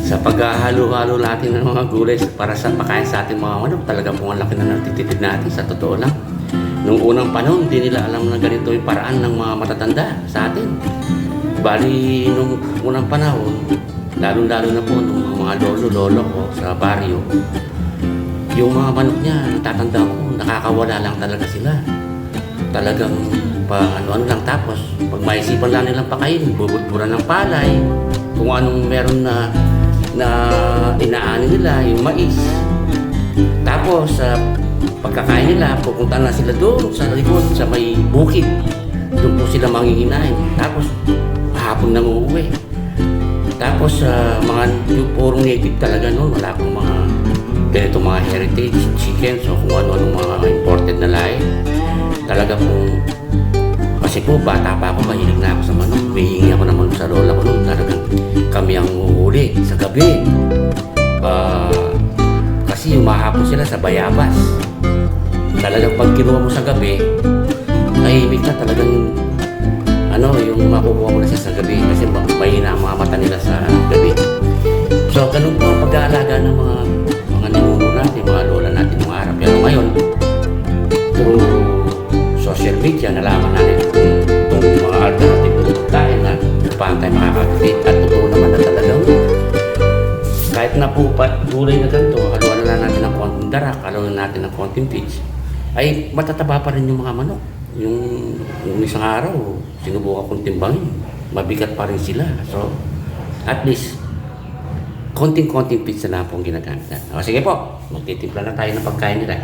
Sa paghahalo-halo natin ng mga gulay para sa pagkain sa ating mga manok, talaga po ang laki na natitipid natin, sa totoo lang. Nung unang panahon, hindi nila alam na ganito yung paraan ng mga matatanda sa atin. Bali, nung unang panahon, lalo-lalo na po nung mga lolo ko sa baryo, yung mga manok niya, natatanda ko, nakakawala lang talaga sila. Talagang ano-ano lang, tapos pag maisipan lang nilang pakain, bubudburan ng palay, kung anong meron na inaani nila, yung mais. Tapos pagkakain nila, pupunta na sila doon sa likod, sa may bukid. Doon po sila manginginain. Tapos hapon nang uuwi. Tapos yung purong native talaga noon, wala akong mga ganito mga heritage chickens o kung ano-ano mga imported na lahi. Talaga pong, kasi po bata pa ako, mahilig na ako sa manok. May ako naman sa lola ko noon. Talagang kami ang uhuli sa gabi. Kasi umahapon sila sa bayabas. Talagang pag kinuha mo sa gabi, tahimik na talagang yung makukuha mo na siya sa gabi kasi mahina ang mga mata nila sa gabi. So, ganun po ang pag-aalaga ng mga ninuno natin, mga lola natin mga Arab. Pero ngayon, through social media, nalaman natin itong mga alternative na pagkain na paano tayo makakakit. At totoo naman na talagang kahit na po gulay na ganito, haluan na natin ng konting darak, haluan na natin ng konting pitch, ay matataba pa rin yung mga manok. Yung isang araw, sinubukan kong timbangin, mabigat pa rin sila. So, at least, konting-konting pizza na po ang ginagamit natin. O sige po, magtitimpla na tayo ng pagkain nila.